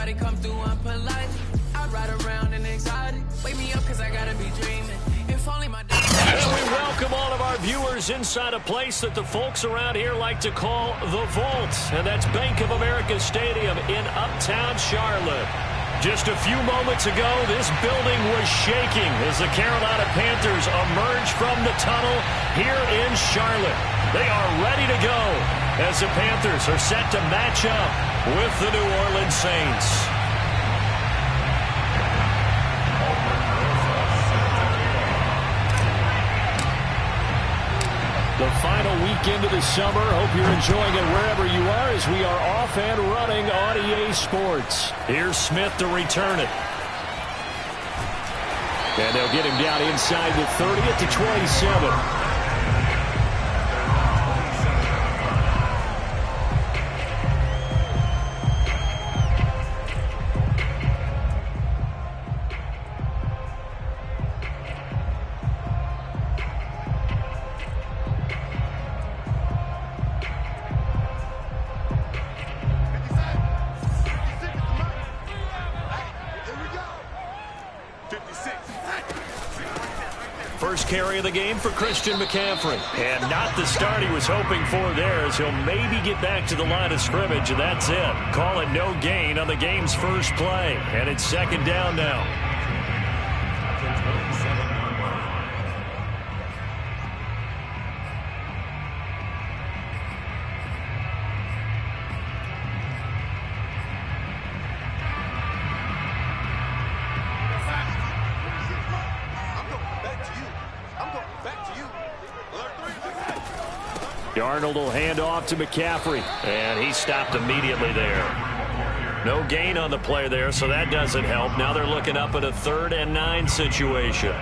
Nobody come through unpolite. I ride around in anxiety. Wake me up cause I gotta be dreaming. If only my And we welcome all of our viewers inside a place that the folks around here like to call the Vault. And that's Bank of America Stadium in Uptown Charlotte. Just a few moments ago, this building was shaking as the Carolina Panthers emerged from the tunnel here in Charlotte. They are ready to go as the Panthers are set to match up with the New Orleans Saints. The final weekend of the summer. Hope you're enjoying it wherever you are as we are off and running on EA Sports. Here's Smith to return it. And they'll get him down inside the 30 at the 27. First carry of the game for Christian McCaffrey. And not the start he was hoping for there, as he'll maybe get back to the line of scrimmage, and that's it. Call it no gain on the game's first play. And it's second down now. Darnold will hand off to McCaffrey, and he stopped immediately there. No gain on the play there, so that doesn't help. Now they're looking up at a 3rd and 9 situation.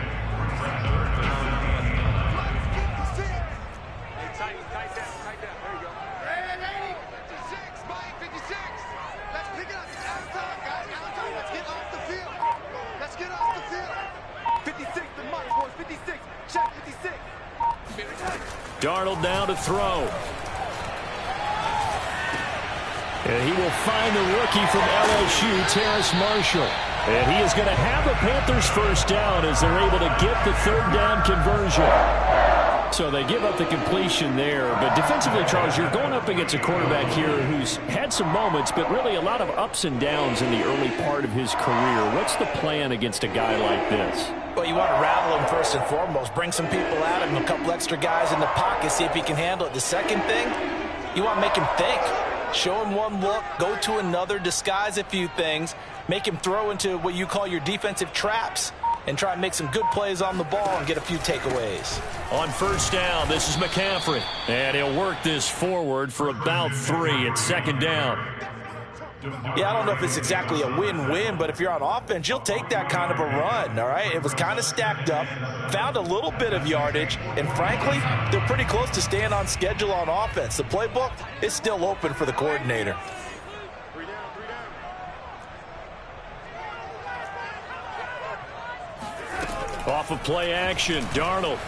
Darnold now to throw. And he will find the rookie from LSU, Terrace Marshall. And he is going to have the Panthers first down as they're able to get the 3rd down conversion. So they give up the completion there. But defensively, Charles, you're going up against a quarterback here who's had some moments, but really a lot of ups and downs in the early part of his career. What's the plan against a guy like this? Well, you want to rattle him first and foremost. Bring some people at him, a couple extra guys in the pocket, see if he can handle it. The second thing, you want to make him think. Show him one look, go to another, disguise a few things, make him throw into what you call your defensive traps, and try and make some good plays on the ball and get a few takeaways. On first down, this is McCaffrey. And he'll work this forward for about 3. It's second down. Yeah, I don't know if it's exactly a win-win, but if you're on offense, you'll take that kind of a run, all right? It was kind of stacked up, found a little bit of yardage, and frankly, they're pretty close to staying on schedule on offense. The playbook is still open for the coordinator. Off of play action, Darnold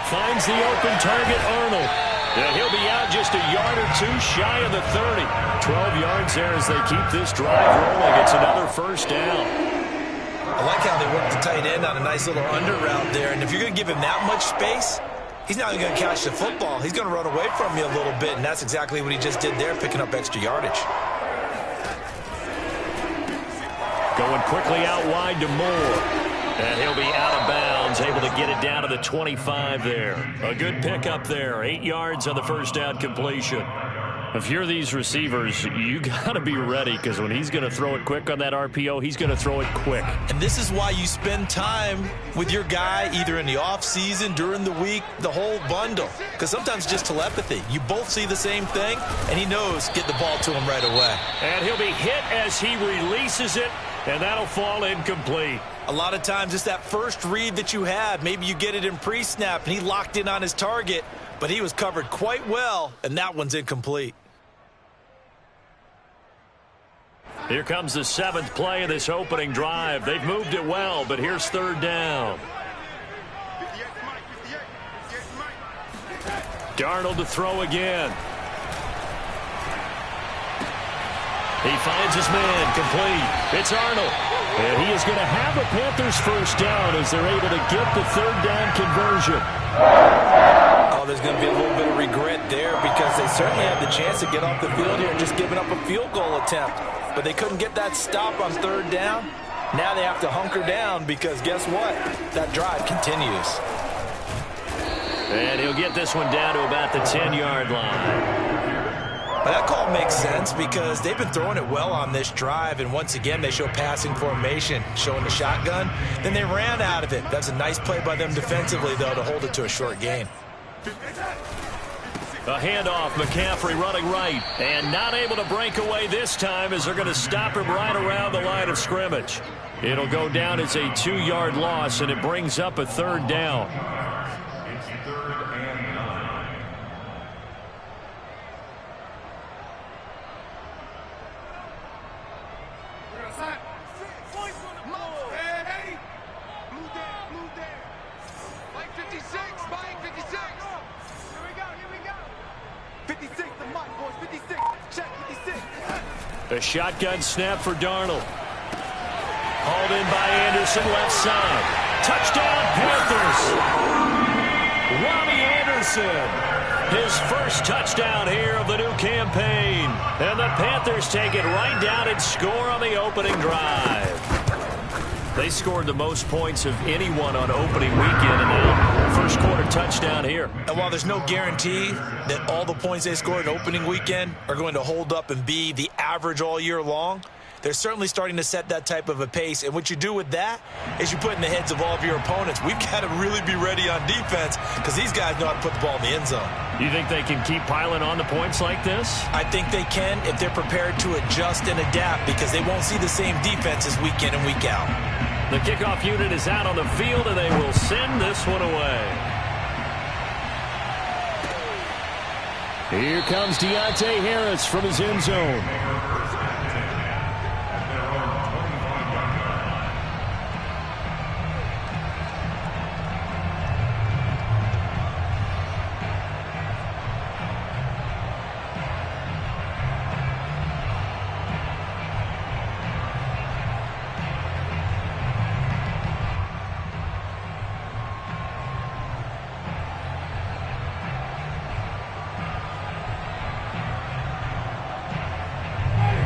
finds the open target, Arnold. And he'll be out just a yard or 2 shy of the 30. 12 yards there as they keep this drive rolling. It's another first down. I like how they work the tight end on a nice little under route there. And if you're going to give him that much space, he's not going to catch the football. He's going to run away from you a little bit, and that's exactly what he just did there, picking up extra yardage. Going quickly out wide to Moore. And he'll be out of bounds, able to get it down to the 25 there. A good pickup there. 8 yards on the first down completion. If you're these receivers, you got to be ready, because when he's going to throw it quick on that RPO, he's going to throw it quick. And this is why you spend time with your guy either in the offseason, during the week, the whole bundle. Because sometimes just telepathy. You both see the same thing, and he knows get the ball to him right away. And he'll be hit as he releases it, and that'll fall incomplete. A lot of times it's that first read that you have. Maybe you get it in pre-snap, and he locked in on his target, but he was covered quite well, and that one's incomplete. Here comes the 7th play of this opening drive. They've moved it well, but here's 3rd down. Darnold to throw again. He finds his man, complete. It's Arnold. And he is going to have a Panthers first down as they're able to get the third down conversion. Oh, there's going to be a little bit of regret there because they certainly had the chance to get off the field here and just giving up a field goal attempt. But they couldn't get that stop on third down. Now they have to hunker down because guess what? That drive continues. And he'll get this one down to about the 10-yard line. But that call makes sense because they've been throwing it well on this drive, and once again they show passing formation, showing the shotgun. Then they ran out of it. That's a nice play by them defensively, though, to hold it to a short gain. A handoff, McCaffrey running right, and not able to break away this time as they're going to stop him right around the line of scrimmage. It'll go down as a 2-yard loss, and it brings up a third down. It's 3rd and 9. A shotgun snap for Darnold. Hauled in by Anderson, left side. Touchdown, Panthers. Robbie Anderson, his first touchdown here of the new campaign. And the Panthers take it right down and score on the opening drive. They scored the most points of anyone on opening weekend, and now first quarter touchdown here. And while there's no guarantee that all the points they scored in opening weekend are going to hold up and be the average all year long, they're certainly starting to set that type of a pace. And what you do with that is you put in the heads of all of your opponents, we've got to really be ready on defense because these guys know how to put the ball in the end zone. You think they can keep piling on the points like this? I think they can if they're prepared to adjust and adapt because they won't see the same defenses week in and week out. The kickoff unit is out on the field, and they will send this one away. Here comes Deontay Harris from his end zone.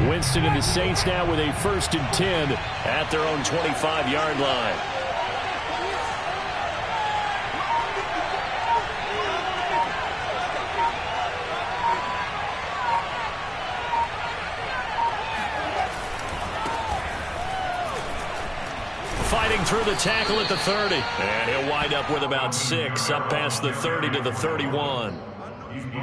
Winston and the Saints now with a 1st and 10 at their own 25-yard line. Fighting through the tackle at the 30. And he'll wind up with about 6 up past the 30 to the 31.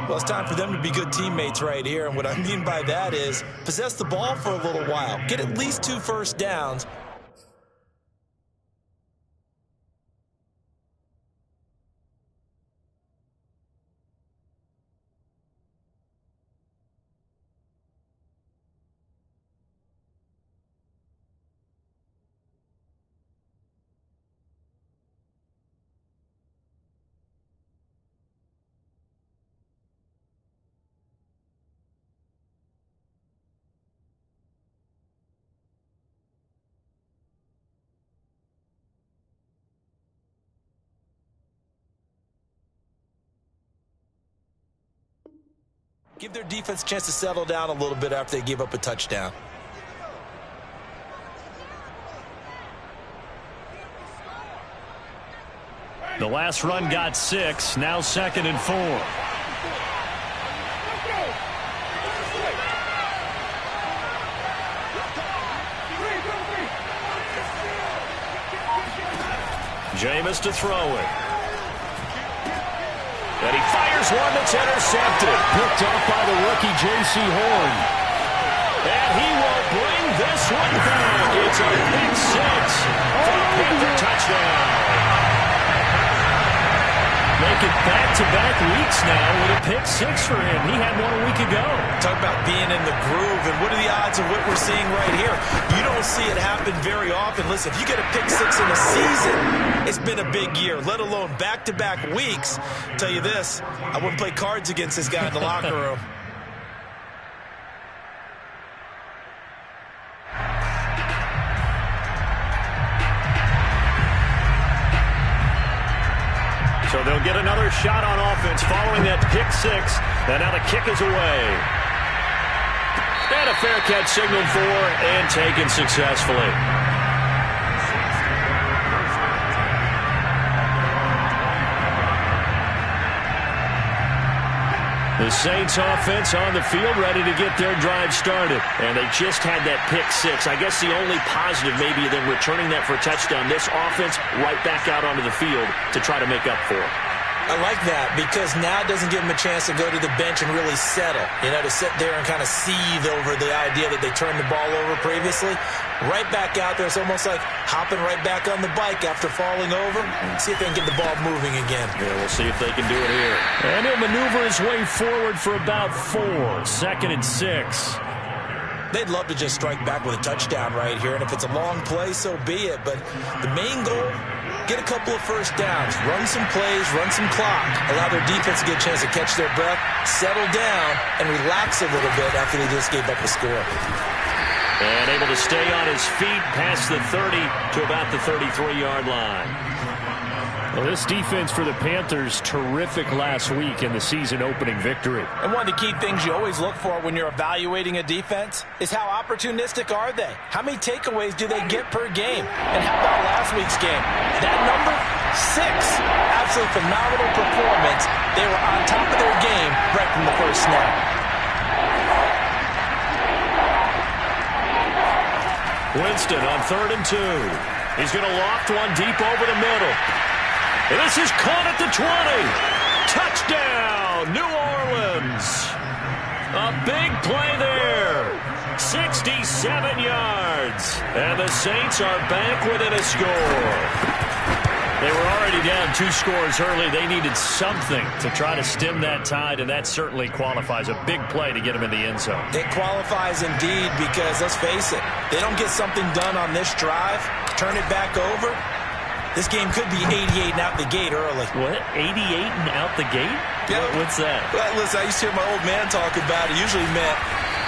Well, it's time for them to be good teammates right here. And what I mean by that is possess the ball for a little while. Get at least 2 first downs. Give their defense a chance to settle down a little bit after they give up a touchdown. The last run got 6, now 2nd and 4. Jameis to throw it. And he fires one that's intercepted. Picked off by the rookie J.C. Horn. And he will bring this one back. It's a pick 6 for the Panther touchdown. Make it back-to-back weeks now with a pick 6 for him. He had one a week ago. Talk about being in the groove, and what are the odds of what we're seeing right here? You don't see it happen very often. Listen, if you get a pick 6 in a season, it's been a big year, let alone back-to-back weeks. I'll tell you this, I wouldn't play cards against this guy in the locker room. So they'll get another shot on offense following that pick six. And now the kick is away. And a fair catch signaled for and taken successfully. The Saints offense on the field ready to get their drive started. And they just had that pick six. I guess the only positive maybe than returning that for a touchdown. This offense right back out onto the field to try to make up for it. I like that because now it doesn't give them a chance to go to the bench and really settle. You know, to sit there and kind of seethe over the idea that they turned the ball over previously. Right back out there. It's almost like hopping right back on the bike after falling over. See if they can get the ball moving again. Yeah, we'll see if they can do it here. And he'll maneuver his way forward for about 4. 2nd and 6. They'd love to just strike back with a touchdown right here. And if it's a long play, so be it. But the main goal, get a couple of first downs, run some plays, run some clock, allow their defense to get a chance to catch their breath, settle down, and relax a little bit after they just gave up a score. And able to stay on his feet past the 30 to about the 33-yard line. Well, this defense for the Panthers, terrific last week in the season-opening victory. And one of the key things you always look for when you're evaluating a defense is how opportunistic are they? How many takeaways do they get per game? And how about last week's game? That number, 6. Absolutely phenomenal performance. They were on top of their game right from the first snap. Winston on 3rd and 2. He's going to loft one deep over the middle. And this is caught at the 20. Touchdown, New Orleans. A big play there. 67 yards. And the Saints are back within a score. They were already down 2 scores early. They needed something to try to stem that tide, and that certainly qualifies. A big play to get them in the end zone. It qualifies indeed because, let's face it, they don't get something done on this drive, turn it back over, this game could be 88 and out the gate early. What? 88 and out the gate? Yeah. What's that? Well, listen, I used to hear my old man talk about it. Usually meant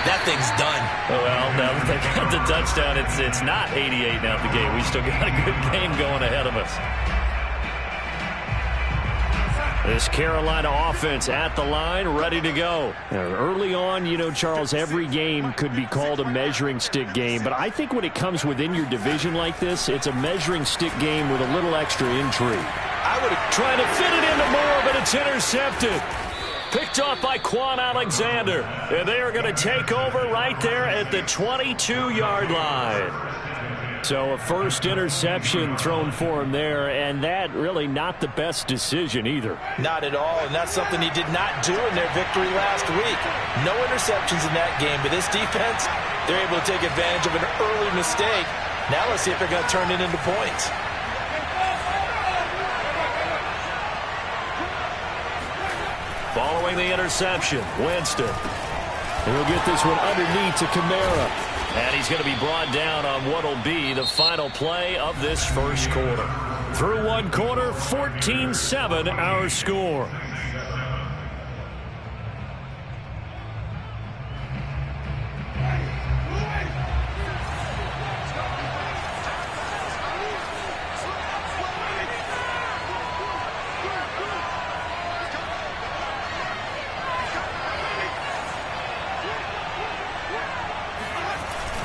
that thing's done. Well, now that they got the touchdown, it's not 88 and out the gate. We still got a good game going ahead of us. This Carolina offense at the line, ready to go. Early on, you know, Charles, every game could be called a measuring stick game. But I think when it comes within your division like this, it's a measuring stick game with a little extra intrigue. I would have tried to fit it into more, but it's intercepted. Picked off by Quan Alexander. And they are going to take over right there at the 22-yard line. So a first interception thrown for him there, and that really not the best decision either. Not at all, and that's something he did not do in their victory last week. No interceptions in that game, but this defense, they're able to take advantage of an early mistake. Now let's see if they're going to turn it into points. Following the interception, Winston. He'll get this one underneath to Kamara. And he's going to be brought down on what will be the final play of this first quarter. Through one quarter, 14-7 our score.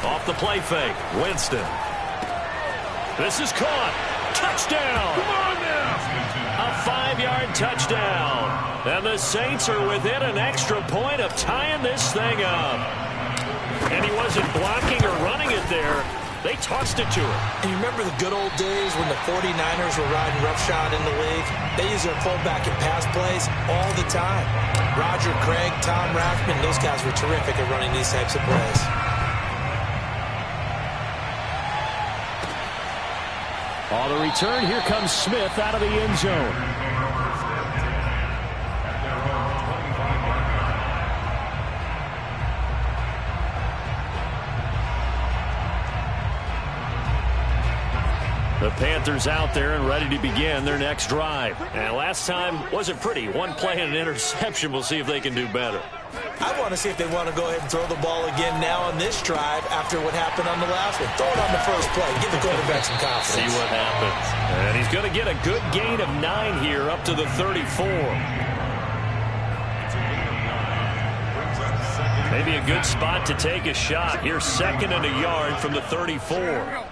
Off the play fake, Winston. This is caught. Touchdown. Come on now. A 5-yard touchdown. And the Saints are within an extra point of tying this thing up. And he wasn't blocking or running it there. They tossed it to him. And you remember the good old days when the 49ers were riding roughshod in the league? They used their fullback in pass plays all the time. Roger Craig, Tom Rathman, those guys were terrific at running these types of plays. On the return, here comes Smith out of the end zone. The Panthers out there and ready to begin their next drive. And last time wasn't pretty. One play and an interception. We'll see if they can do better. I want to see if they want to go ahead and throw the ball again now on this drive after what happened on the last one. Throw it on the first play. Give the quarterback some confidence. See what happens. And he's going to get a good gain of 9 here up to the 34. Maybe a good spot to take a shot. Here's 2nd and a yard from the 34.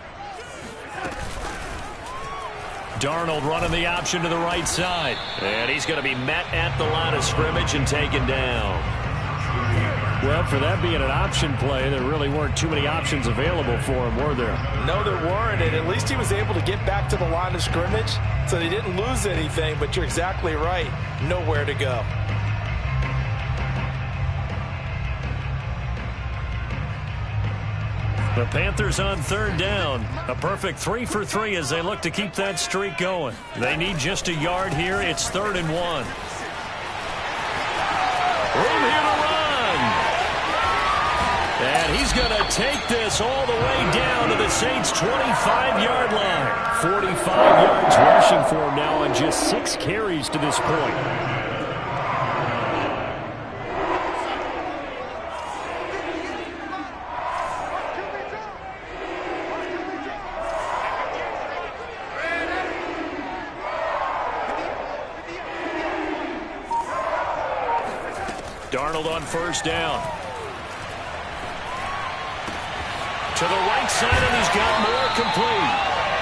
Darnold running the option to the right side. And he's going to be met at the line of scrimmage and taken down. Well, for that being an option play, there really weren't too many options available for him, were there? No, there weren't, and at least he was able to get back to the line of scrimmage, so he didn't lose anything, but you're exactly right. Nowhere to go. The Panthers on 3rd down. A perfect 3 for 3 as they look to keep that streak going. They need just a yard here. It's 3rd and 1. Room here to run. And he's going to take this all the way down to the Saints' 25-yard line. 45 yards rushing for him now on just 6 carries to this point. Darnold on 1st down. To the right side, and he's got more complete.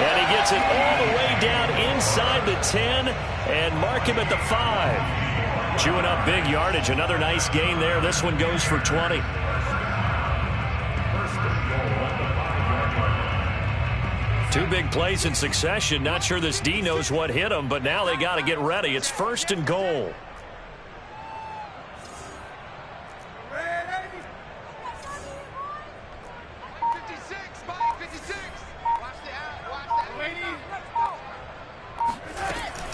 And he gets it all the way down inside the 10 and mark him at the 5. Chewing up big yardage. Another nice gain there. This one goes for 20. Two big plays in succession. Not sure this D knows what hit him, but now they got to get ready. It's 1st and goal.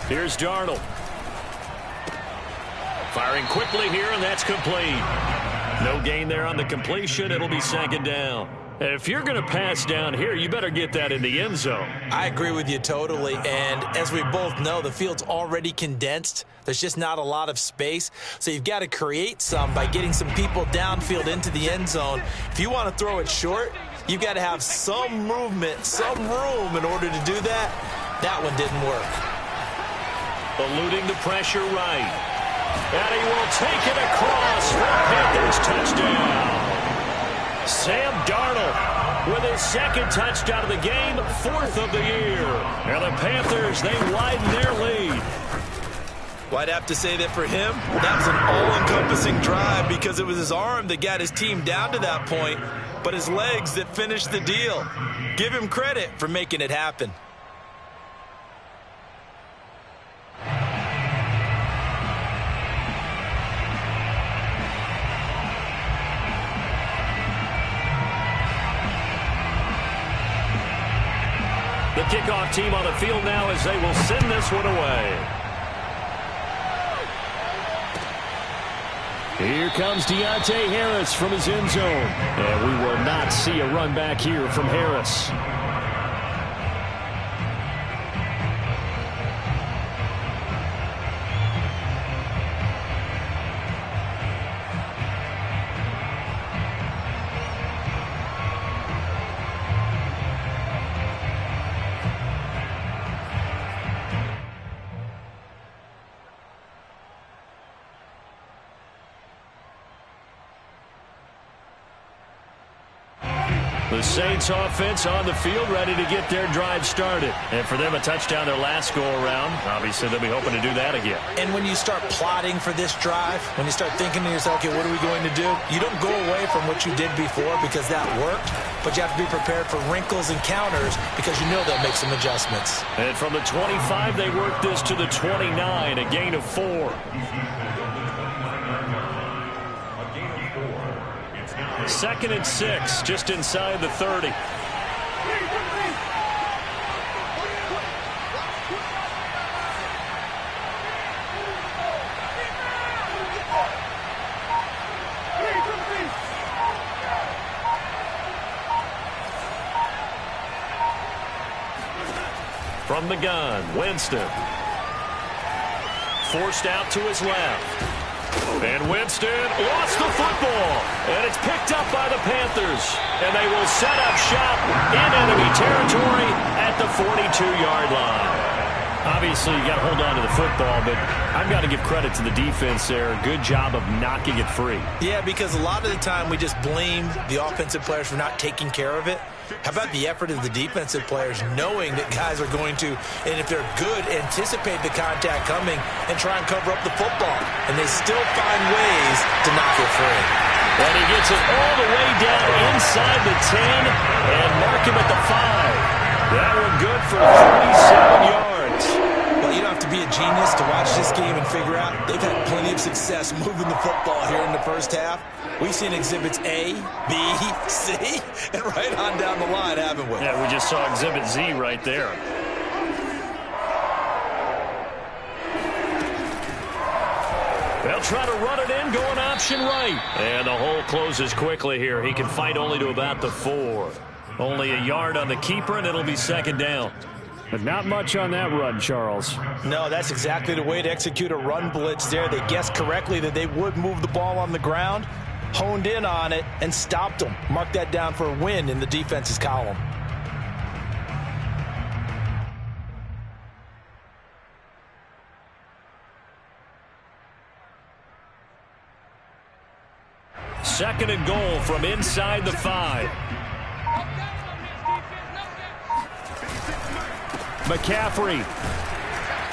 Here's Darnold. Firing quickly here, and that's complete. No gain there on the completion. It'll be 2nd down. If you're going to pass down here, you better get that in the end zone. I agree with you totally, and as we both know, the field's already condensed. There's just not a lot of space, so you've got to create some by getting some people downfield into the end zone. If you want to throw it short, you've got to have some movement, some room in order to do that. That one didn't work. Eluding the pressure right. And he will take it across for a Panthers touchdown. Sam Darnold with his 2nd touchdown of the game, 4th of the year. And the Panthers, they widen their lead. Well, I'd have to say that for him, that was an all-encompassing drive because it was his arm that got his team down to that point, but his legs that finished the deal. Give him credit for making it happen. The kickoff team on the field now as they will send this one away. Here comes Deontay Harris from his end zone. And we will not see a run back here from Harris. The Saints offense on the field ready to get their drive started. And for them, a touchdown their last go-around. Obviously, they'll be hoping to do that again. And when you start plotting for this drive, when you start thinking to yourself, okay, what are we going to do? You don't go away from what you did before because that worked, but you have to be prepared for wrinkles and counters because you know they'll make some adjustments. And from the 25, they work this to the 29, a gain of 4. Second and 6, just inside the 30. From the gun, Winston. Forced out to his left. And Winston lost the football. And it's picked up by the Panthers. And they will set up shop in enemy territory at the 42-yard line. Obviously, you got to hold on to the football, but I've got to give credit to the defense there. Good job of knocking it free. Yeah, because a lot of the time we just blame the offensive players for not taking care of it. How about the effort of the defensive players knowing that guys are going to, and if they're good, anticipate the contact coming and try and cover up the football. And they still find ways to knock it free. And he gets it all the way down inside the 10 and mark him at the 5. That one good for 37 yards. Well, you don't have to be a genius to watch this game and figure out they've had plenty of success moving the football here in the first half. We've seen exhibits A, B, C, and right on down the line, haven't we? Yeah, we just saw exhibit Z right there. They'll try to run it in, going option right. And the hole closes quickly here. He can fight only to about the 4. Only a yard on the keeper, and it'll be second down. But not much on that run, Charles. No, that's exactly the way to execute a run blitz there. They guessed correctly that they would move the ball on the ground, honed in on it, and stopped them. Mark that down for a win in the defense's column. Second and goal from inside the 5. McCaffrey.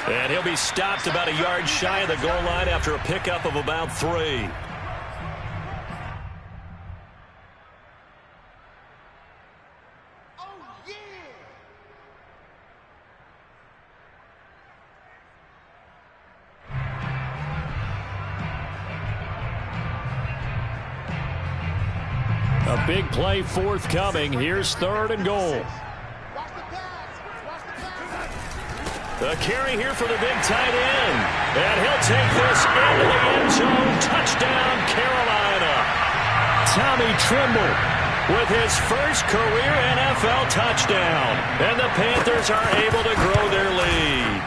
And he'll be stopped about a yard shy of the goal line after a pickup of about 3. A big play forthcoming. Here's third and goal. The carry here for the big tight end. And he'll take this into the end zone. Touchdown, Carolina. Tommy Tremble with his first career NFL touchdown. And the Panthers are able to grow their lead.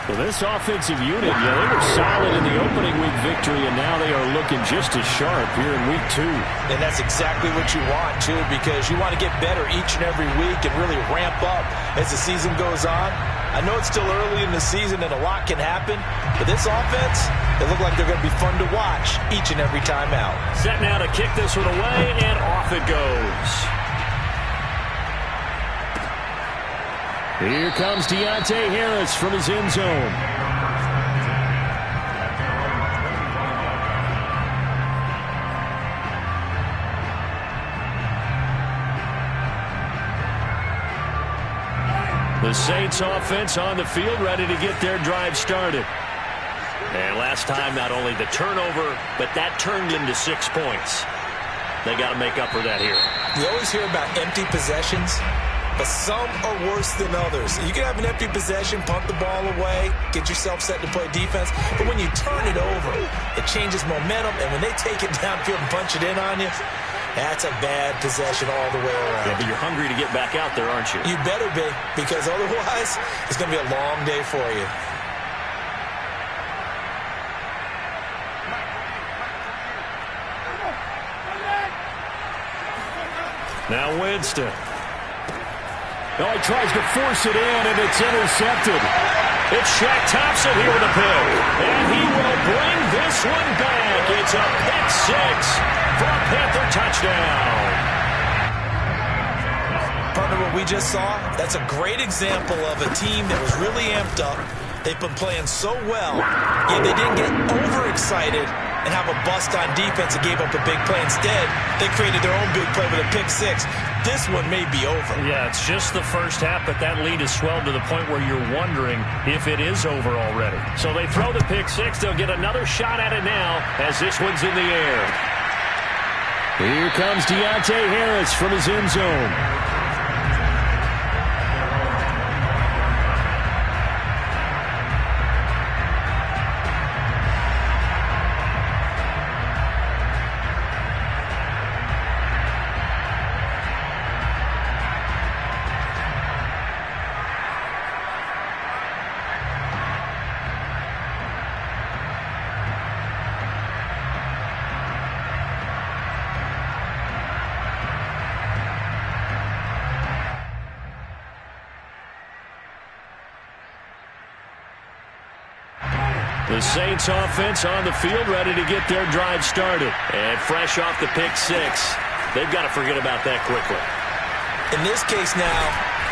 Well, this offensive unit, they were solid in the opening week victory, and now they are looking just as sharp here in week 2. And that's exactly what you want, too, because you want to get better each and every week and really ramp up as the season goes on. I know it's still early in the season and a lot can happen, but this offense, they look like they're going to be fun to watch each and every time out. Set now to kick this one away, and off it goes. Here comes Deontay Harris from his end zone. The Saints offense on the field, ready to get their drive started. And last time, not only the turnover, but that turned into 6 points. They got to make up for that here. You always hear about empty possessions, but some are worse than others. You can have an empty possession, punt the ball away, get yourself set to play defense, but when you turn it over, it changes momentum, and when they take it downfield and punch it in on you, that's a bad possession all the way around. Yeah, but you're hungry to get back out there, aren't you? You better be, because otherwise, it's going to be a long day for you. Now Winston. Oh, he tries to force it in, and it's intercepted. It's Shaq Thompson here with a pick. And he will bring this one back. It's a pick 6 for a Panther touchdown. Partner, what we just saw, that's a great example of a team that was really amped up. They've been playing so well, yet they didn't get overexcited and have a bust on defense and gave up a big play. Instead, they created their own big play with a pick 6. This one may be over. Yeah, it's just the first half, but that lead has swelled to the point where you're wondering if it is over already. So they throw the pick 6. They'll get another shot at it now as this one's in the air. Here comes Deontay Harris from his end zone. The Saints offense on the field, ready to get their drive started. And fresh off the pick six, they've got to forget about that quickly. In this case now,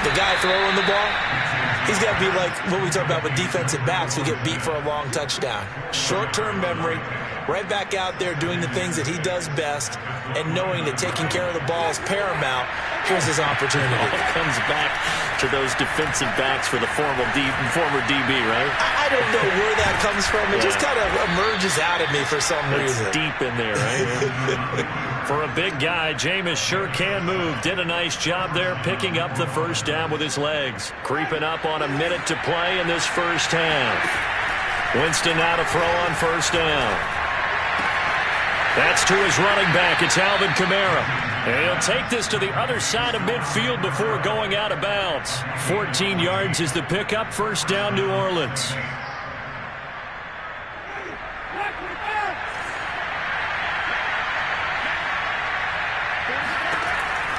the guy throwing the ball, he's got to be like what we talk about with defensive backs who get beat for a long touchdown. Short-term memory, right back out there doing the things that he does best, and knowing that taking care of the ball is paramount. Here's his opportunity. It all comes back to those defensive backs for the former DB, right? I don't know where that comes from. It just kind of emerges out of me for some reason. It's deep in there, right? For a big guy, Jameis sure can move. Did a nice job there picking up the first down with his legs. Creeping up on a minute to play in this first half. Winston now to throw on first down. That's to his running back. It's Alvin Kamara. And he'll take this to the other side of midfield before going out of bounds. 14 yards is the pickup. First down, New Orleans.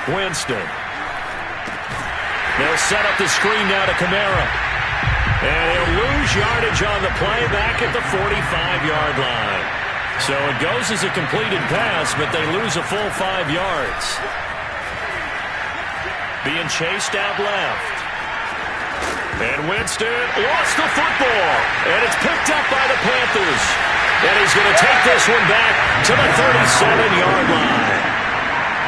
Winston. They'll set up the screen now to Kamara. And he'll lose yardage on the play back at the 45-yard line. So it goes as a completed pass, but they lose a full 5 yards. Being chased out left. And Winston lost the football. And it's picked up by the Panthers. And he's going to take this one back to the 37-yard line.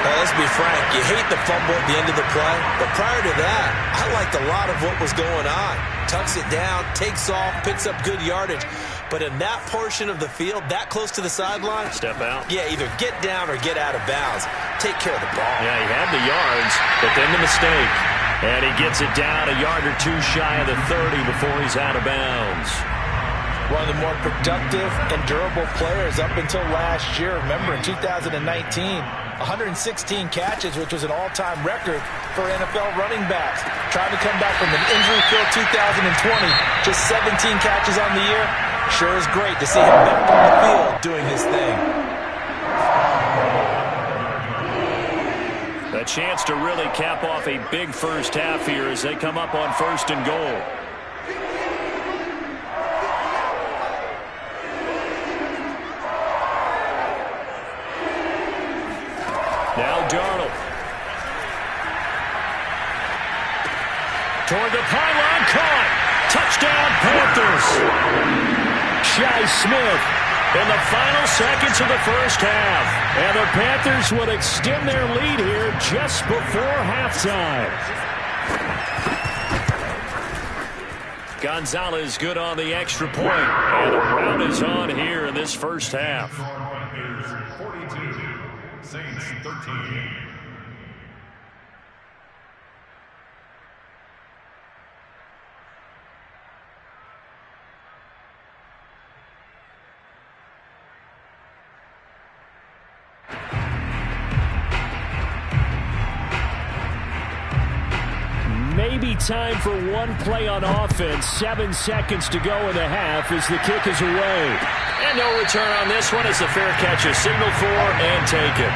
Let's be frank, you hate the fumble at the end of the play, but prior to that, I liked a lot of what was going on. Tucks it down, takes off, picks up good yardage. But in that portion of the field, that close to the sideline, step out. Yeah, either get down or get out of bounds. Take care of the ball. Yeah, he had the yards, but then the mistake. And he gets it down a yard or two shy of the 30 before he's out of bounds. One of the more productive and durable players up until last year. Remember, in 2019, 116 catches, which was an all-time record for NFL running backs. Trying to come back from an injury-filled 2020, just 17 catches on the year. Sure is great to see him back on the field doing his thing. A chance to really cap off a big first half here as they come up on first and goal. Now Darnold. Toward the pylon, caught. Touchdown, Panthers. Shi Smith in the final seconds of the first half. And the Panthers would extend their lead here just before halftime. Gonzalez good on the extra point. And the round is on here in this first half. 42, Saints 13. Maybe time for one play on offense. 7 seconds to go in the half as the kick is away. And no return on this one as the fair catch is signaled for and taken.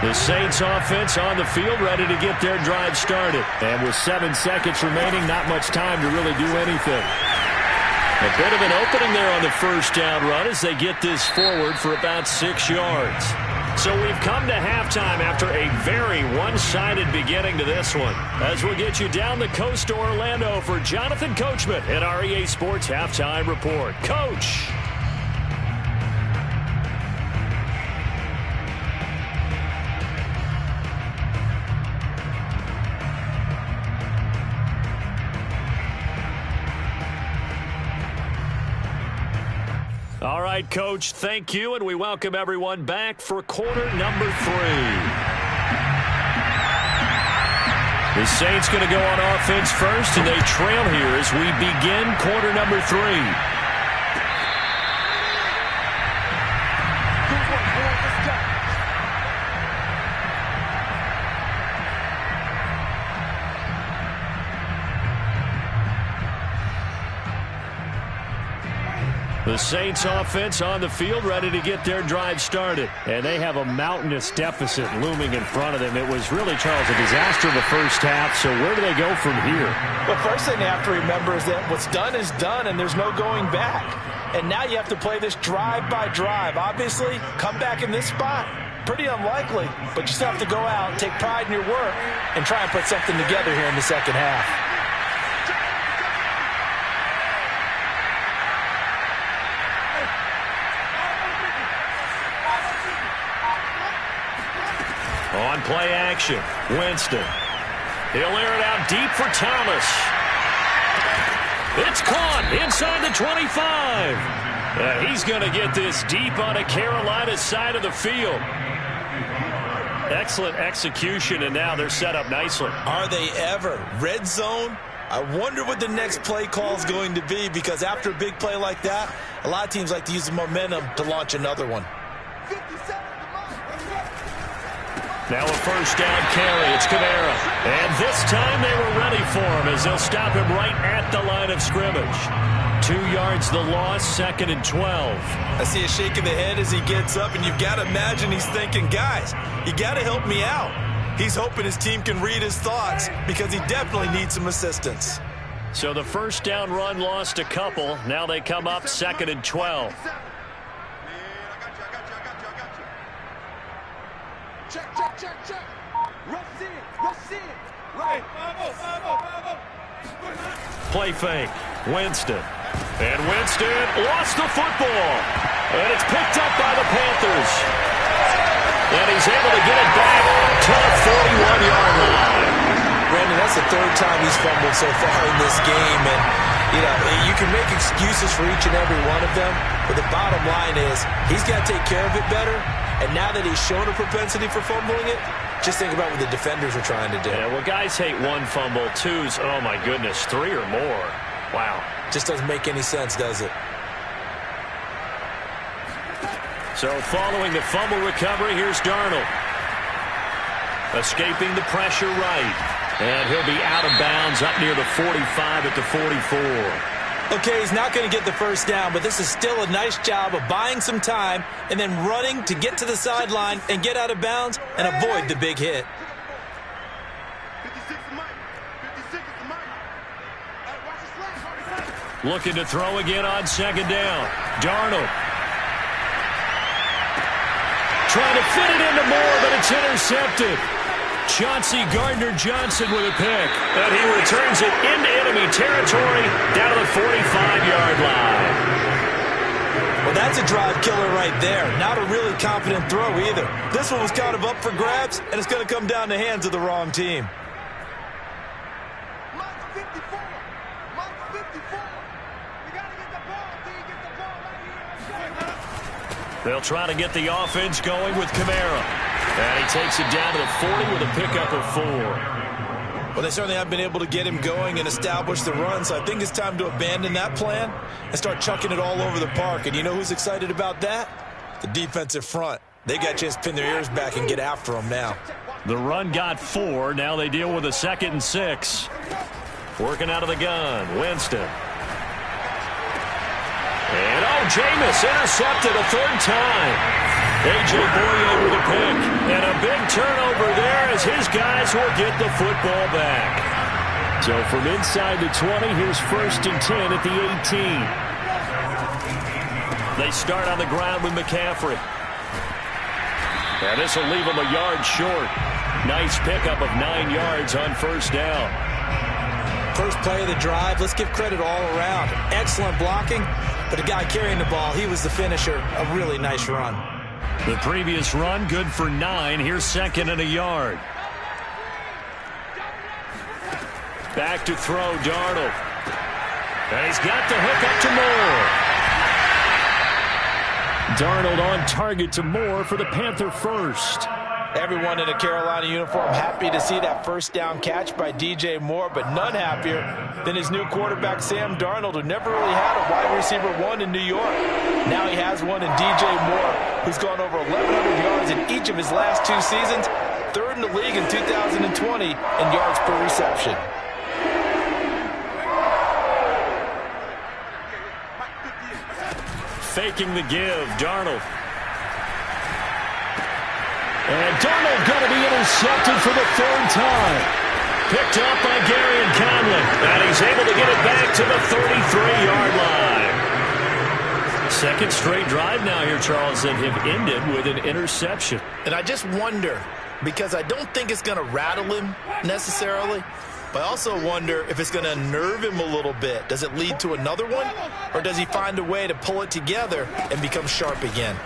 The Saints offense on the field ready to get their drive started. And with 7 seconds remaining, not much time to really do anything. A bit of an opening there on the first down run as they get this forward for about 6 yards. So we've come to halftime after a very one-sided beginning to this one. As we'll get you down the coast to Orlando for Jonathan Coachman at our EA Sports Halftime Report. Coach. All right, Coach, thank you, and we welcome everyone back for quarter number 3. The Saints going to go on offense first, and they trail here as we begin quarter number 3. The Saints offense on the field, ready to get their drive started. And they have a mountainous deficit looming in front of them. It was really, Charles, a disaster in the first half. So where do they go from here? The first thing they have to remember is that what's done is done, and there's no going back. And now you have to play this drive by drive. Obviously, come back in this spot, pretty unlikely. But you still have to go out, take pride in your work, and try and put something together here in the second half. On play action, Winston. He'll air it out deep for Thomas. It's caught inside the 25. He's going to get this deep on a Carolina side of the field. Excellent execution, and now they're set up nicely. Are they ever? Red zone? I wonder what the next play call is going to be, because after a big play like that, a lot of teams like to use the momentum to launch another one. Now a first down carry. It's Kamara. And this time they were ready for him as they'll stop him right at the line of scrimmage. 2 yards the loss, 2nd and 12. I see a shake of the head as he gets up, and you've got to imagine he's thinking, guys, you got to help me out. He's hoping his team can read his thoughts because he definitely needs some assistance. So the first down run lost a couple. Now they come up 2nd and 12. Check. Rush in. Right. Play fake. Winston. And Winston lost the football. And it's picked up by the Panthers. And he's able to get it back to the 41-yard line. Brandon, that's the third time he's fumbled so far in this game. And, you can make excuses for each and every one of them. But the bottom line is he's got to take care of it better. And now that he's shown a propensity for fumbling it, just think about what the defenders are trying to do. Yeah, well, guys hate one fumble, twos, oh my goodness, 3 or more. Wow. Just doesn't make any sense, does it? So following the fumble recovery, here's Darnold. Escaping the pressure right. And he'll be out of bounds up near the 45 at the 44. Okay, he's not going to get the first down, but this is still a nice job of buying some time and then running to get to the sideline and get out of bounds and avoid the big hit. Looking to throw again on 2nd down. Darnold. Trying to fit it into Moore, but it's intercepted. Chauncey Gardner-Johnson with a pick. And he returns it into enemy territory down to the 45-yard line. Well, that's a drive killer right there. Not a really confident throw either. This one was kind of up for grabs, and it's going to come down the hands of the wrong team. They'll try to get the offense going with Kamara. And he takes it down to the 40 with a pickup of 4. Well, they certainly haven't been able to get him going and establish the run, so I think it's time to abandon that plan and start chucking it all over the park. And you know who's excited about that? The defensive front. They got a chance to pin their ears back and get after him now. The run got 4. Now they deal with a 2nd and 6. Working out of the gun. Winston. And, Jameis intercepted a 3rd time. A.J. Boye with a pick. And a big turnover there as his guys will get the football back. So from inside the 20, here's 1st and 10 at the 18. They start on the ground with McCaffrey. And this will leave him a yard short. Nice pickup of 9 yards on 1st down. First play of the drive, let's give credit all around. Excellent blocking, but the guy carrying the ball, he was the finisher. A really nice run. The previous run, good for 9. Here's 2nd and a yard. Back to throw, Darnold. And he's got the hook up to Moore. Darnold on target to Moore for the Panther first. Everyone in a Carolina uniform happy to see that first down catch by DJ Moore, but none happier than his new quarterback, Sam Darnold, who never really had a wide receiver 1 in New York. Now he has one in DJ Moore, who's gone over 1,100 yards in each of his last 2 seasons, 3rd in the league in 2020 in yards per reception. faking the give. Darnold. And Darnold going to be intercepted for the third time. Picked up by Gary and Conley. And he's able to get it back to the 33-yard line. Second straight drive now here, Charles, that have ended with an interception. And I just wonder, because I don't think it's going to rattle him necessarily, but I also wonder if it's going to unnerve him a little bit. Does it lead to another one? Or does he find a way to pull it together and become sharp again?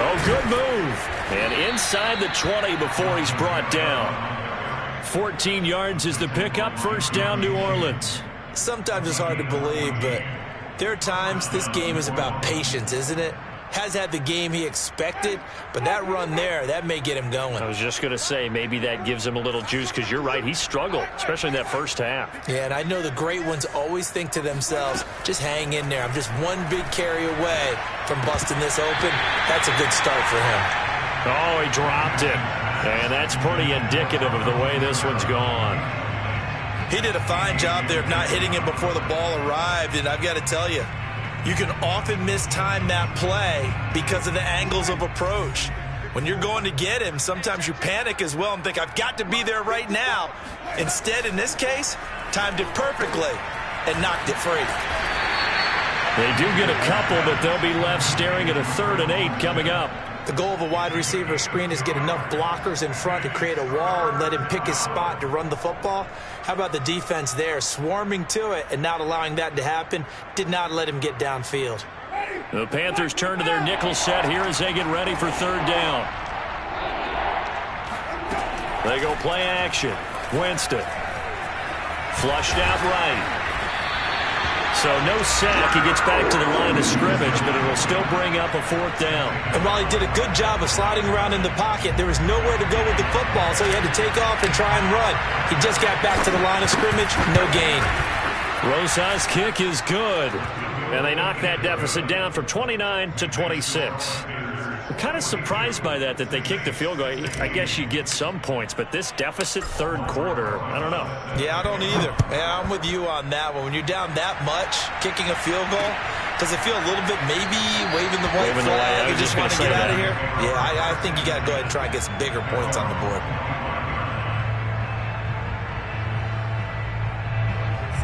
Oh, good move. And inside the 20 before he's brought down. 14 yards is the pickup. First down, New Orleans. Sometimes it's hard to believe, but there are times this game is about patience, isn't it? Has had the game he expected, but that run there, that may get him going. I was just going to say, maybe that gives him a little juice, because you're right, he struggled, especially in that first half. Yeah, and I know the great ones always think to themselves, just hang in there. I'm just one big carry away from busting this open. That's a good start for him. Oh, he dropped it. And that's pretty indicative of the way this one's gone. He did a fine job there of not hitting him before the ball arrived, and I've got to tell you, you can often mistime that play because of the angles of approach. When you're going to get him, sometimes you panic as well and think, I've got to be there right now. Instead, in this case, timed it perfectly and knocked it free. They do get a couple, but they'll be left staring at a 3rd and 8 coming up. The goal of a wide receiver screen is get enough blockers in front to create a wall and let him pick his spot to run the football. How about the defense there, swarming to it and not allowing that to happen? Did not let him get downfield. The Panthers turn to their nickel set here as they get ready for 3rd down. They go play action. Winston. Flushed out right. So no sack. He gets back to the line of scrimmage, but it will still bring up a 4th down. And while he did a good job of sliding around in the pocket, there was nowhere to go with the football, so he had to take off and try and run. He just got back to the line of scrimmage, no gain. Rosa's kick is good. And they knock that deficit down from 29 to 26. I'm kind of surprised by that they kicked the field goal. I guess you get some points, but this deficit 3rd quarter, I don't know. Yeah, I don't either. Yeah, I'm with you on that one. When you're down that much, kicking a field goal, does it feel a little bit maybe waving the white flag? You just want to get out of here? Yeah, I think you got to go ahead and try and get some bigger points on the board.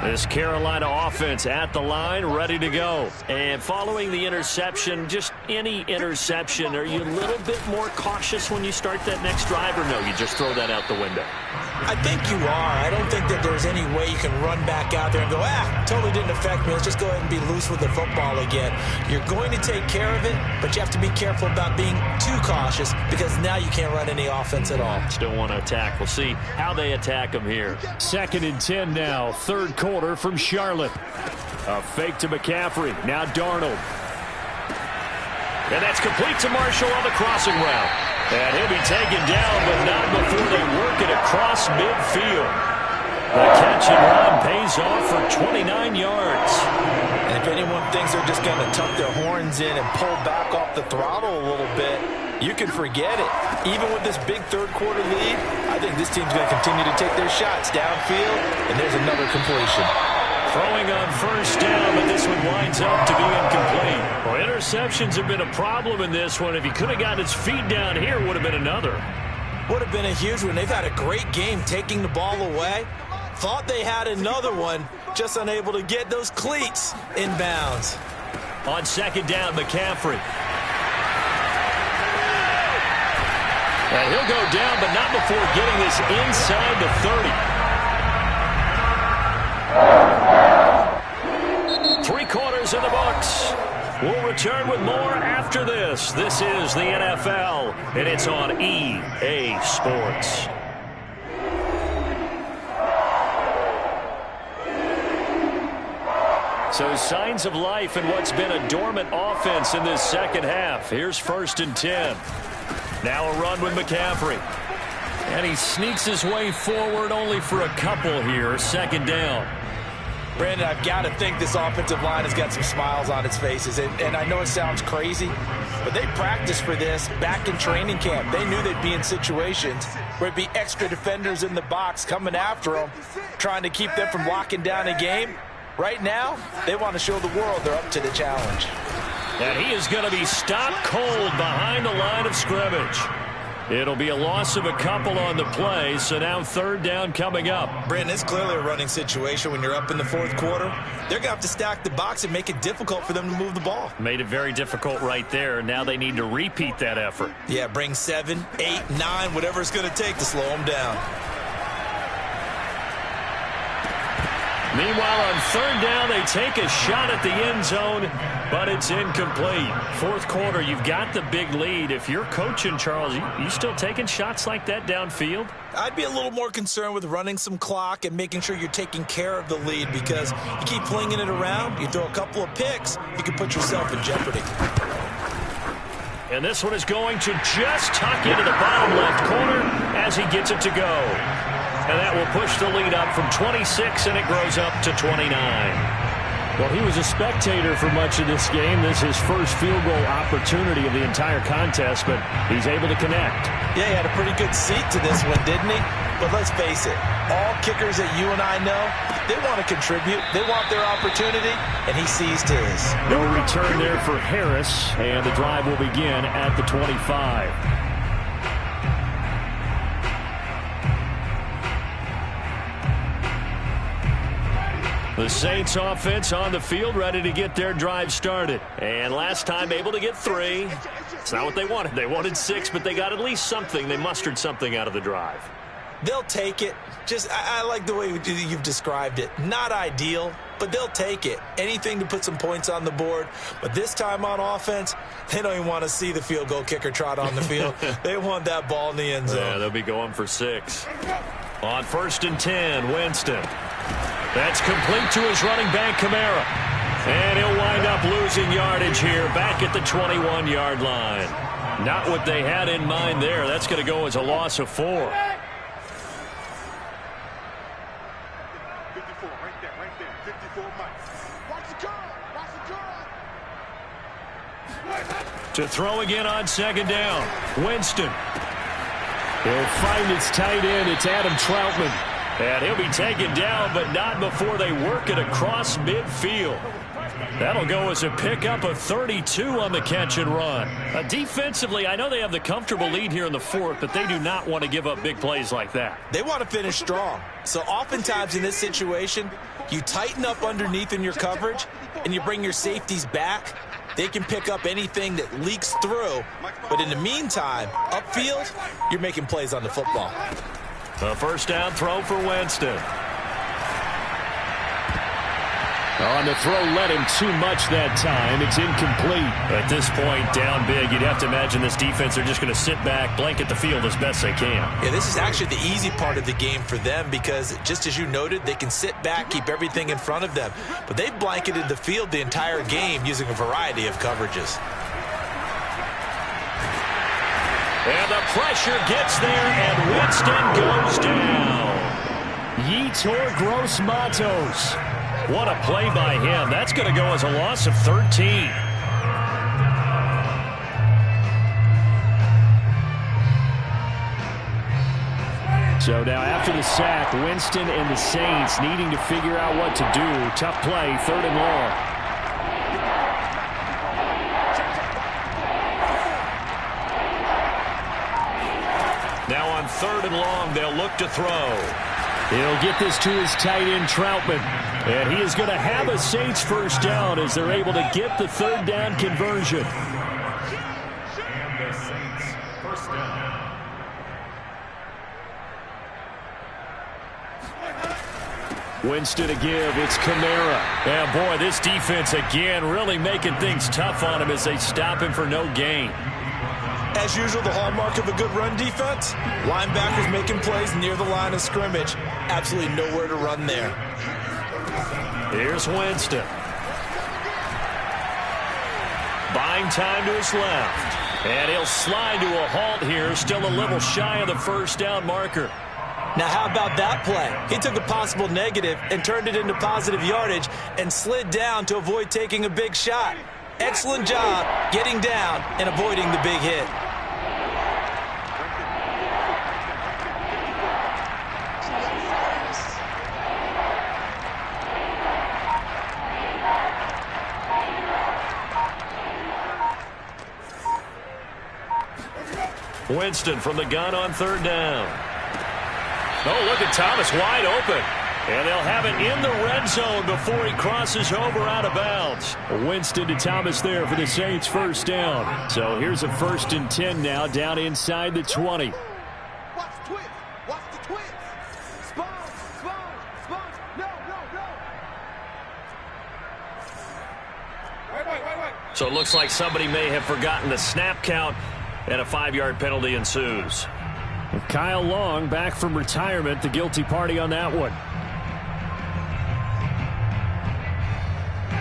This Carolina offense at the line, ready to go. And following the interception, just any interception, are you a little bit more cautious when you start that next drive, or no, you just throw that out the window? I think you are. I don't think that there's any way you can run back out there and go, totally didn't affect me. Let's just go ahead and be loose with the football again. You're going to take care of it, but you have to be careful about being too cautious because now you can't run any offense at all. Still want to attack. We'll see how they attack them here. 2nd and 10 now, 3rd quarter from Charlotte. A fake to McCaffrey. Now Darnold. And that's complete to Marshall on the crossing route. And he'll be taken down, but not before they work it across midfield. The catch and run pays off for 29 yards. And if anyone thinks they're just going to tuck their horns in and pull back off the throttle a little bit, you can forget it. Even with this big 3rd quarter lead, I think this team's going to continue to take their shots downfield, and there's another completion. Throwing on 1st down, but this one winds up to be incomplete. Well, interceptions have been a problem in this one. If he could have gotten his feet down here, would have been another. Would have been a huge one. They've had a great game taking the ball away. Thought they had another one, just unable to get those cleats in bounds. On 2nd down, McCaffrey. And he'll go down, but not before getting this inside the 30. 3 quarters in the books. We'll return with more after this. This is the NFL, and it's on EA Sports. So signs of life in what's been a dormant offense in this 2nd half. Here's 1st and 10. Now a run with McCaffrey. And he sneaks his way forward only for a couple here. 2nd down. Brandon, I've got to think this offensive line has got some smiles on its faces. And I know it sounds crazy, but they practiced for this back in training camp. They knew they'd be in situations where it'd be extra defenders in the box coming after them, trying to keep them from locking down a game. Right now, they want to show the world they're up to the challenge. And he is going to be stopped cold behind the line of scrimmage. It'll be a loss of a couple on the play, so now third down coming up. Brandon, it's clearly a running situation when you're up in the fourth quarter. They're going to have to stack the box and make it difficult for them to move the ball. Made it very difficult right there. Now they need to repeat that effort. Yeah, bring 7, 8, 9, whatever it's going to take to slow them down. Meanwhile, on third down, they take a shot at the end zone, but it's incomplete. Fourth quarter, you've got the big lead. If you're coaching, Charles, you still taking shots like that downfield? I'd be a little more concerned with running some clock and making sure you're taking care of the lead, because you keep flinging it around, you throw a couple of picks, you can put yourself in jeopardy. And this one is going to just tuck into the bottom left corner as he gets it to go. And that will push the lead up from 26, and it grows up to 29. Well, he was a spectator for much of this game. This is his first field goal opportunity of the entire contest, but he's able to connect. Yeah, he had a pretty good seat to this one, didn't he? But let's face it, all kickers that you and I know, they want to contribute. They want their opportunity, and he seized his. No return there for Harris, and the drive will begin at the 25. The Saints offense on the field, ready to get their drive started. And last time able to get 3. It's not what they wanted. They wanted 6, but they got at least something. They mustered something out of the drive. They'll take it. I like the way you've described it. Not ideal, but they'll take it. Anything to put some points on the board. But this time on offense, they don't even want to see the field goal kicker trot on the field. They want that ball in the end zone. Yeah, they'll be going for 6. On 1st and 10, Winston. That's complete to his running back, Kamara. And he'll wind up losing yardage here back at the 21-yard line. Not what they had in mind there. That's going to go as a loss of 4. 54, right there. 54 miles. Watch the curl. To throw again on 2nd down. Winston. He'll find its tight end. It's Adam Troutman. And he'll be taken down, but not before they work it across midfield. That'll go as a pickup of 32 on the catch and run. Defensively, I know they have the comfortable lead here in the 4th, but they do not want to give up big plays like that. They want to finish strong. So oftentimes in this situation, you tighten up underneath in your coverage, and you bring your safeties back. They can pick up anything that leaks through. But in the meantime, upfield, you're making plays on the football. A 1st down throw for Winston. On the throw, led him too much that time. It's incomplete. At this point, down big, you'd have to imagine this defense are just going to sit back, blanket the field as best they can. Yeah, this is actually the easy part of the game for them because, just as you noted, they can sit back, keep everything in front of them. But they've blanketed the field the entire game using a variety of coverages. And the pressure gets there, and Winston goes down. Yetur Gross-Matos. What a play by him. That's going to go as a loss of 13. So now after the sack, Winston and the Saints needing to figure out what to do. Tough play, 3rd and long. Now on 3rd and long, they'll look to throw. He'll get this to his tight end, Troutman. And he is going to have a Saints 1st down as they're able to get the 3rd down conversion. And the Saints 1st down. Winston to give. It's Kamara. And boy, this defense again really making things tough on him as they stop him for no gain. As usual, the hallmark of a good run defense, linebackers making plays near the line of scrimmage. Absolutely nowhere to run there. Here's Winston. Buying time to his left. And he'll slide to a halt here, still a little shy of the 1st down marker. Now, how about that play? He took a possible negative and turned it into positive yardage and slid down to avoid taking a big shot. Excellent job getting down and avoiding the big hit. Winston from the gun on third down. Oh, look at Thomas wide open. And they'll have it in the red zone before he crosses over out of bounds. Winston to Thomas there for the Saints first down. So here's a 1st and 10 now down inside the 20. Watch the twist. Watch the twist. Sponge. No. Wait. So it looks like somebody may have forgotten the snap count, and a 5-yard penalty ensues. Kyle Long back from retirement, the guilty party on that one.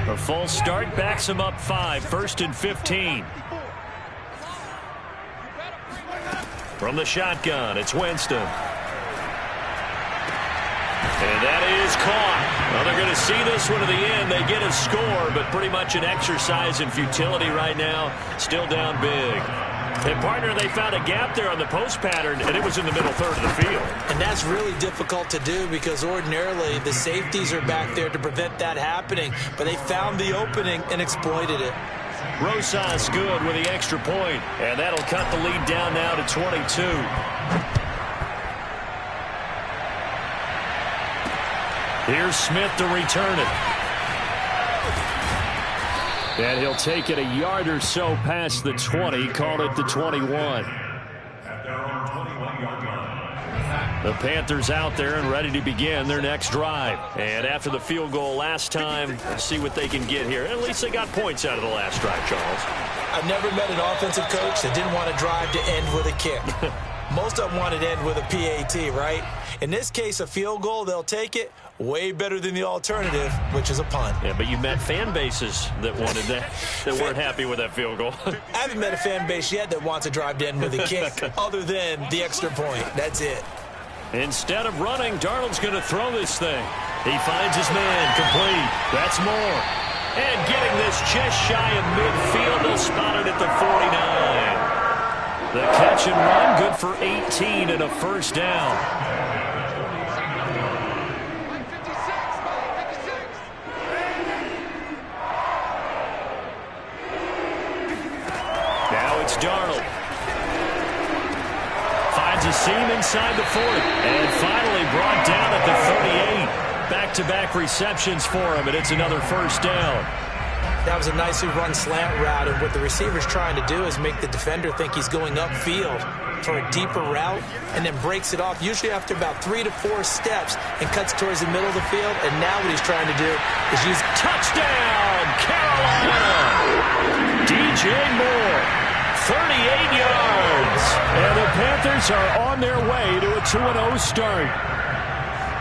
A full start backs him up 5, 1st and 15. From the shotgun, it's Winston. And that is caught. Well, they're going to see this one to the end. They get a score, but pretty much an exercise in futility right now. Still down big. And, partner, they found a gap there on the post pattern, and it was in the middle third of the field. And that's really difficult to do because ordinarily the safeties are back there to prevent that happening. But they found the opening and exploited it. Rosas good with the extra point, and that'll cut the lead down now to 22. Here's Smith to return it. And he'll take it a yard or so past the 20, call it the 21. At their own 21-yard line. The Panthers out there and ready to begin their next drive. And after the field goal last time, see what they can get here. At least they got points out of the last drive, Charles. I've never met an offensive coach that didn't want to drive to end with a kick. Most of them wanted to end with a PAT, right? In this case, a field goal, they'll take it. Way better than the alternative, which is a punt. Yeah, but you met fan bases that wanted that weren't happy with that field goal. I haven't met a fan base yet that wants to drive to end with a kick other than the extra point. That's it. Instead of running, Darnold's going to throw this thing. He finds his man complete. That's more. And getting this just shy of midfield, they'll spot it at the 49. The catch and run, good for 18 and a first down. Now it's Darnold. Finds a seam inside the 40. And finally brought down at the 38. Back-to-back receptions for him, and it's another first down. That was a nicely run slant route, and what the receiver's trying to do is make the defender think he's going upfield for a deeper route and then breaks it off, usually after about 3 to 4 steps, and cuts towards the middle of the field. And now what he's trying to do is use touchdown, Carolina! DJ Moore, 38 yards. And the Panthers are on their way to a 2-0 start.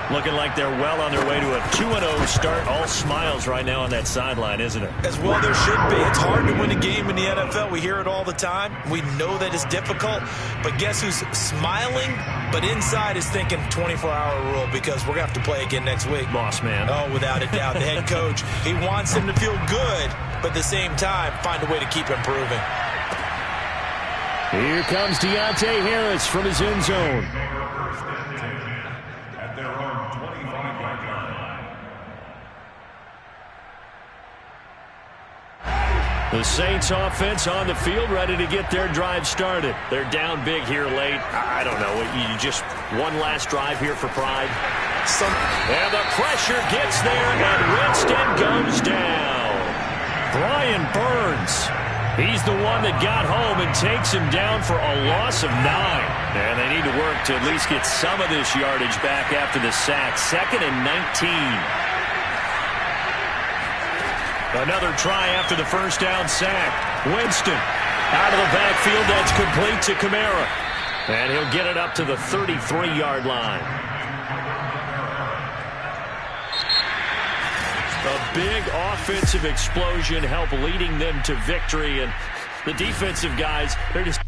Looking like they're well on their way to a 2-0 start. All smiles right now on that sideline, isn't it? As well there should be. It's hard to win a game in the NFL. We hear it all the time. We know that it's difficult. But guess who's smiling? But inside is thinking 24-hour rule because we're going to have to play again next week. Boss man. Oh, without a doubt. The head coach, he wants them to feel good, but at the same time, find a way to keep improving. Here comes Deontay Harris from his end zone. The Saints offense on the field, ready to get their drive started. They're down big here late. I don't know. You just one last drive here for pride. And the pressure gets there, and Winston goes down. Brian Burns. He's the one that got home and takes him down for a loss of 9. And they need to work to at least get some of this yardage back after the sack. 2nd and 19. Another try after the first down sack. Winston out of the backfield. That's complete to Kamara. And he'll get it up to the 33-yard line. A big offensive explosion help leading them to victory. And the defensive guys, they're just